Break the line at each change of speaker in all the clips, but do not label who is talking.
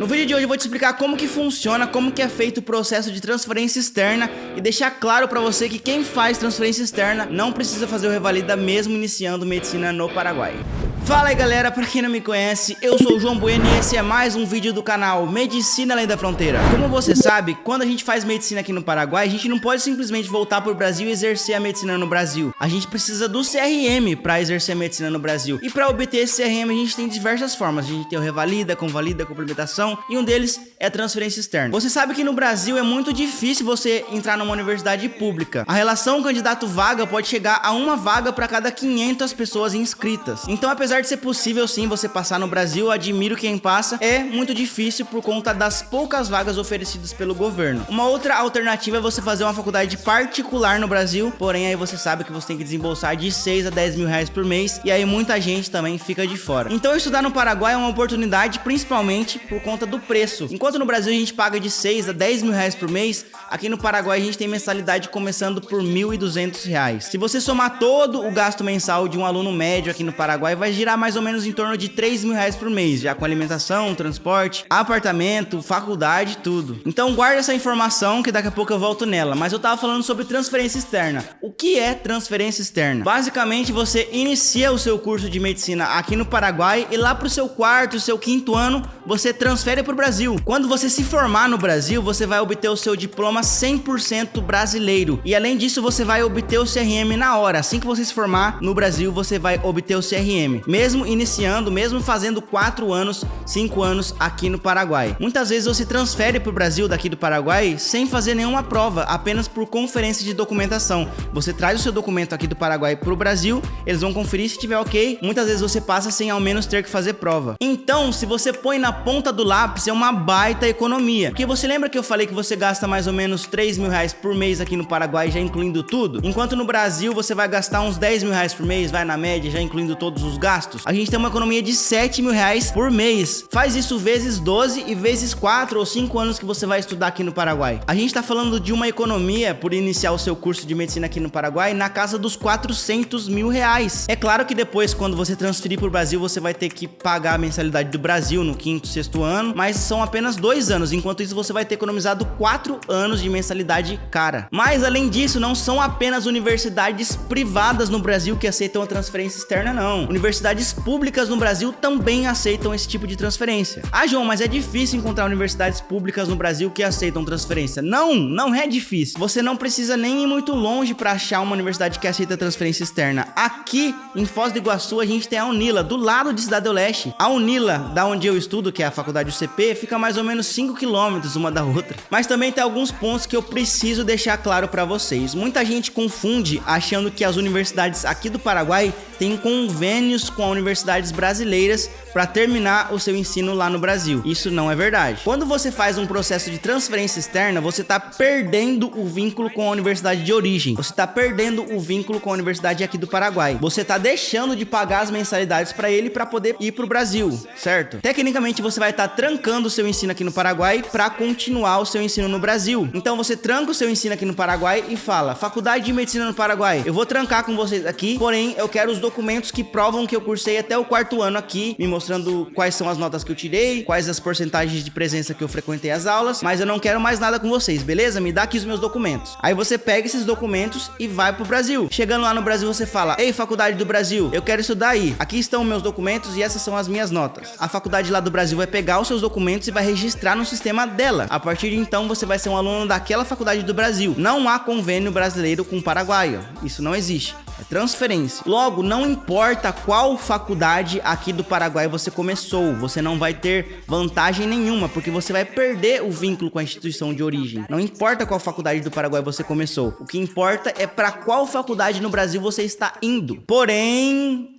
No vídeo de hoje eu vou te explicar como que funciona, como que é feito o processo de transferência externa e deixar claro pra você que quem faz transferência externa não precisa fazer o Revalida mesmo iniciando medicina no Paraguai. Fala aí galera, pra quem não me conhece, eu sou o João Bueno e esse é mais um vídeo do canal Medicina Além da Fronteira. Como você sabe, quando a gente faz medicina aqui no Paraguai, a gente não pode simplesmente voltar pro Brasil e exercer a medicina no Brasil. A gente precisa do CRM pra exercer a medicina no Brasil. E pra obter esse CRM a gente tem diversas formas. A gente tem o Revalida, Convalida, Complementação e um deles é a transferência externa. Você sabe que no Brasil é muito difícil você entrar numa universidade pública. A relação candidato-vaga pode chegar a uma vaga para cada 500 pessoas inscritas. Então, apesar de ser possível sim você passar no Brasil, eu admiro quem passa, é muito difícil por conta das poucas vagas oferecidas pelo governo. Uma outra alternativa é você fazer uma faculdade particular no Brasil, porém aí você sabe que você tem que desembolsar de 6 a 10 mil reais por mês, e aí muita gente também fica de fora. Então estudar no Paraguai é uma oportunidade principalmente por conta do preço. Enquanto no Brasil a gente paga de 6 a 10 mil reais por mês, aqui no Paraguai a gente tem mensalidade começando por 1.200 reais. Se você somar todo o gasto mensal de um aluno médio aqui no Paraguai, vai girar mais ou menos em torno de 3 mil reais por mês, já com alimentação, transporte, apartamento, faculdade, tudo. Então guarda essa informação que daqui a pouco eu volto nela, mas eu tava falando sobre transferência externa. O que é transferência externa? Basicamente você inicia o seu curso de medicina aqui no Paraguai e lá pro seu quarto, seu quinto ano, você transfere pro Brasil. Quando você se formar no Brasil, você vai obter o seu diploma 100% brasileiro. E além disso, você vai obter o CRM na hora. Assim que você se formar no Brasil, você vai obter o CRM. Mesmo iniciando, mesmo fazendo 4 anos, 5 anos aqui no Paraguai. Muitas vezes você transfere pro Brasil daqui do Paraguai sem fazer nenhuma prova, apenas por conferência de documentação. Você traz o seu documento aqui do Paraguai pro Brasil, eles vão conferir se tiver ok. Muitas vezes você passa sem ao menos ter que fazer prova. Então, se você põe na ponta do lápis, é uma baita economia. Porque você lembra que eu falei que você gasta mais ou menos 3 mil reais por mês aqui no Paraguai, já incluindo tudo? Enquanto no Brasil você vai gastar uns 10 mil reais por mês, vai na média, já incluindo todos os gastos. A gente tem uma economia de 7 mil reais por mês. Faz isso vezes 12 e vezes 4 ou 5 anos que você vai estudar aqui no Paraguai. A gente tá falando de uma economia, por iniciar o seu curso de medicina aqui no Paraguai, na casa dos 400 mil reais. É claro que depois, quando você transferir pro Brasil, você vai ter que pagar a mensalidade do Brasil no quinto, sexto ano, mas são apenas 2 anos. Enquanto isso, você vai ter economizado 4 anos de mensalidade cara. Mas, além disso, não são apenas universidades privadas no Brasil que aceitam a transferência externa, não. Universidades públicas no Brasil também aceitam esse tipo de transferência. Ah, João, mas é difícil encontrar universidades públicas no Brasil que aceitam transferência. Não, não é difícil. Você não precisa nem ir muito longe para achar uma universidade que aceita transferência externa. Aqui, em Foz do Iguaçu, a gente tem a Unila, do lado de Cidade do Leste. A Unila, da onde eu estudo, que é a faculdade UCP, fica mais ou menos 5 quilômetros uma da outra. Mas também tem alguns pontos que eu preciso deixar claro para vocês. Muita gente confunde achando que as universidades aqui do Paraguai têm convênios com universidades brasileiras para terminar o seu ensino lá no Brasil. Isso não é verdade. Quando você faz um processo de transferência externa, você está perdendo o vínculo com a universidade de origem. Você está perdendo o vínculo com a universidade aqui do Paraguai. Você está deixando de pagar as mensalidades para ele para poder ir para o Brasil, certo? Tecnicamente, você vai estar trancando o seu ensino aqui no Paraguai para continuar o seu ensino no Brasil. Então, você tranca o seu ensino aqui no Paraguai e fala: Faculdade de Medicina no Paraguai, eu vou trancar com vocês aqui, porém, eu quero os documentos que provam que eu cursei até o 4º ano aqui, me mostrando quais são as notas que eu tirei, quais as porcentagens de presença que eu frequentei as aulas, mas eu não quero mais nada com vocês, beleza? Me dá aqui os meus documentos. Aí você pega esses documentos e vai pro Brasil. Chegando lá no Brasil, você fala: Ei, Faculdade do Brasil, eu quero estudar aí. Aqui estão meus documentos e essas são as minhas notas. A faculdade lá do Brasil vai pegar os seus documentos e vai registrar no sistema dela. A partir de então, você vai ser um aluno daquela faculdade do Brasil. Não há convênio brasileiro com o paraguaio. Isso não existe. É transferência. Logo, não importa qual faculdade aqui do Paraguai você começou, você não vai ter vantagem nenhuma, porque você vai perder o vínculo com a instituição de origem. Não importa qual faculdade do Paraguai você começou, o que importa é para qual faculdade no Brasil você está indo. Porém,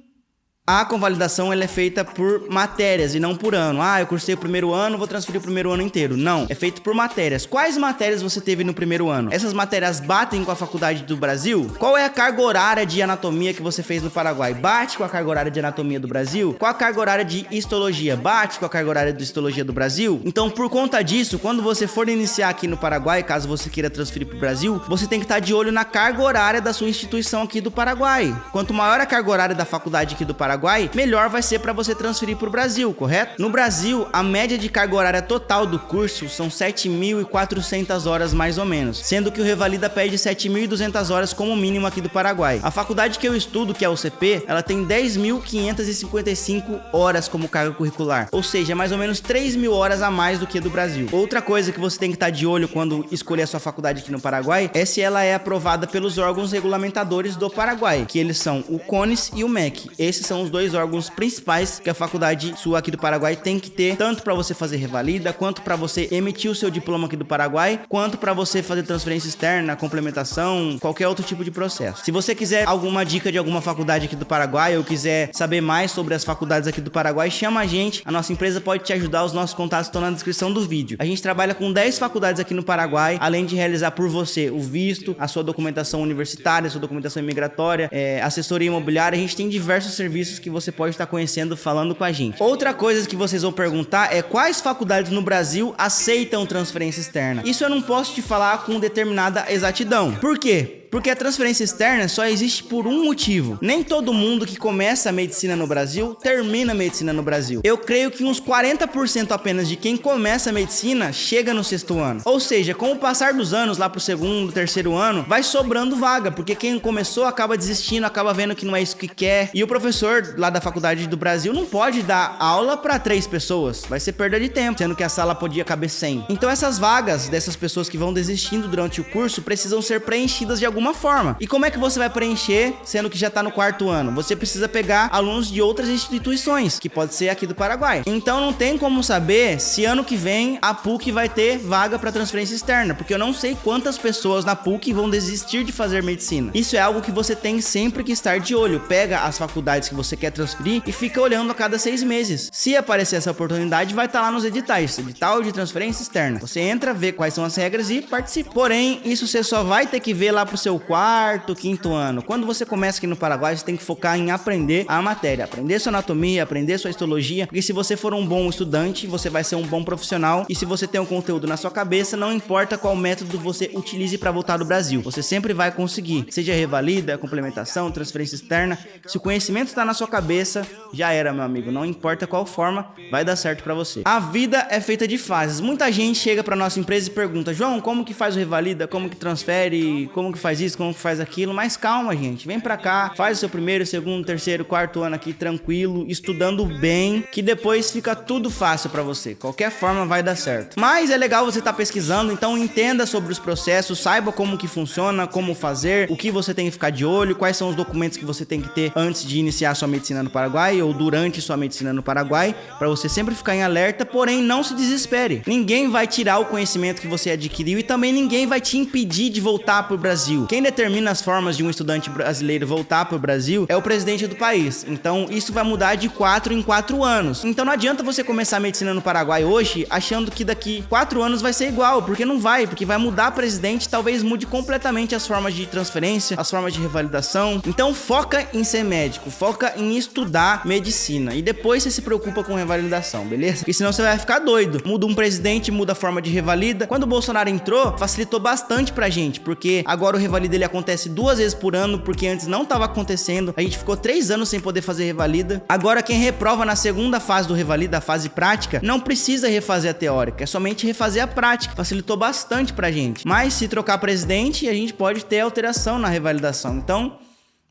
a convalidação ela é feita por matérias e não por ano. Ah, eu cursei o primeiro ano, vou transferir o primeiro ano inteiro. Não, é feito por matérias. Quais matérias você teve no primeiro ano? Essas matérias batem com a faculdade do Brasil? Qual é a carga horária de anatomia que você fez no Paraguai? Bate com a carga horária de anatomia do Brasil? Qual a carga horária de histologia? Bate com a carga horária de histologia do Brasil? Então, por conta disso, quando você for iniciar aqui no Paraguai, caso você queira transferir para o Brasil, você tem que estar de olho na carga horária da sua instituição aqui do Paraguai. Quanto maior a carga horária da faculdade aqui do Paraguai, Paraguai, melhor vai ser para você transferir para o Brasil, correto? No Brasil, a média de carga horária total do curso são 7.400 horas mais ou menos, sendo que o Revalida pede 7.200 horas como mínimo aqui do Paraguai. A faculdade que eu estudo, que é a UCP, ela tem 10.555 horas como carga curricular, ou seja, mais ou menos 3.000 horas a mais do que a do Brasil. Outra coisa que você tem que estar de olho quando escolher a sua faculdade aqui no Paraguai é se ela é aprovada pelos órgãos regulamentadores do Paraguai, que eles são o CONES e o MEC. Esses são os dois órgãos principais que a faculdade sua aqui do Paraguai tem que ter, tanto para você fazer revalida, quanto para você emitir o seu diploma aqui do Paraguai, quanto para você fazer transferência externa, complementação, qualquer outro tipo de processo. Se você quiser alguma dica de alguma faculdade aqui do Paraguai ou quiser saber mais sobre as faculdades aqui do Paraguai, chama a gente. A nossa empresa pode te ajudar, os nossos contatos estão na descrição do vídeo. A gente trabalha com 10 faculdades aqui no Paraguai, além de realizar por você o visto, a sua documentação universitária, a sua documentação imigratória, assessoria imobiliária. A gente tem diversos serviços que você pode estar conhecendo falando com a gente. Outra coisa que vocês vão perguntar é quais faculdades no Brasil aceitam transferência externa. Isso eu não posso te falar com determinada exatidão. Por quê? Porque a transferência externa só existe por um motivo. Nem todo mundo que começa a medicina no Brasil termina a medicina no Brasil. Eu creio que uns 40% apenas de quem começa a medicina chega no 6º ano. Ou seja, com o passar dos anos, lá pro 2º, 3º ano, vai sobrando vaga, porque quem começou acaba desistindo, acaba vendo que não é isso que quer. E o professor lá da faculdade do Brasil não pode dar aula para 3 pessoas. Vai ser perda de tempo, sendo que a sala podia caber 100. Então essas vagas dessas pessoas que vão desistindo durante o curso precisam ser preenchidas de alguma forma. E como é que você vai preencher, sendo que já tá no 4º ano? Você precisa pegar alunos de outras instituições, que pode ser aqui do Paraguai. Então não tem como saber se ano que vem a PUC vai ter vaga para transferência externa, porque eu não sei quantas pessoas na PUC vão desistir de fazer medicina. Isso é algo que você tem sempre que estar de olho. Pega as faculdades que você quer transferir e fica olhando a cada 6 meses. Se aparecer essa oportunidade, vai estar lá nos editais, edital de transferência externa. Você entra, vê quais são as regras e participa. Porém, isso você só vai ter que ver lá pro seu 4º, 5º ano. Quando você começa aqui no Paraguai, você tem que focar em aprender a matéria, aprender sua anatomia, aprender sua histologia, porque se você for um bom estudante, você vai ser um bom profissional, e se você tem um conteúdo na sua cabeça, não importa qual método você utilize para voltar do Brasil, você sempre vai conseguir, seja revalida, complementação, transferência externa. Se o conhecimento está na sua cabeça, já era, meu amigo, não importa qual forma, vai dar certo para você. A vida é feita de fases. Muita gente chega para nossa empresa e pergunta: João, como que faz o revalida, como que transfere, como que faz isso, como que faz aquilo? Mas calma, gente, vem pra cá, faz o seu 1º, 2º, 3º, 4º ano aqui tranquilo, estudando bem, que depois fica tudo fácil pra você. Qualquer forma vai dar certo. Mas é legal você estar pesquisando, então entenda sobre os processos, saiba como que funciona, como fazer, o que você tem que ficar de olho, quais são os documentos que você tem que ter antes de iniciar sua medicina no Paraguai ou durante sua medicina no Paraguai, pra você sempre ficar em alerta. Porém, não se desespere. Ninguém vai tirar o conhecimento que você adquiriu e também ninguém vai te impedir de voltar pro Brasil. Quem determina as formas de um estudante brasileiro voltar pro Brasil é o presidente do país. Então isso vai mudar de 4 em 4 anos. Então não adianta você começar a medicina no Paraguai hoje achando que daqui 4 anos vai ser igual, porque não vai, porque vai mudar presidente, talvez mude completamente as formas de transferência, as formas de revalidação. Então foca em ser médico, foca em estudar medicina e depois você se preocupa com revalidação, beleza? Porque senão você vai ficar doido. Muda um presidente, muda a forma de revalida. Quando o Bolsonaro entrou, facilitou bastante pra gente, porque agora o revalida ele acontece 2 vezes por ano, porque antes não estava acontecendo. A gente ficou 3 anos sem poder fazer revalida. Agora quem reprova na segunda fase do revalida, a fase prática, não precisa refazer a teórica, é somente refazer a prática. Facilitou bastante pra gente. Mas se trocar presidente, a gente pode ter alteração na revalidação. Então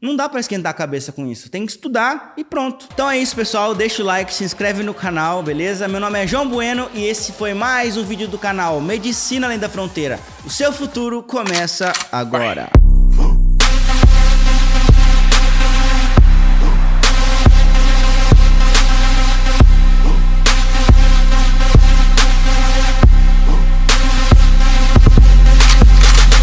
não dá pra esquentar a cabeça com isso. Tem que estudar e pronto. Então é isso, pessoal. Deixa o like, se inscreve no canal, beleza? Meu nome é João Bueno e esse foi mais um vídeo do canal Medicina Além da Fronteira. O seu futuro começa agora.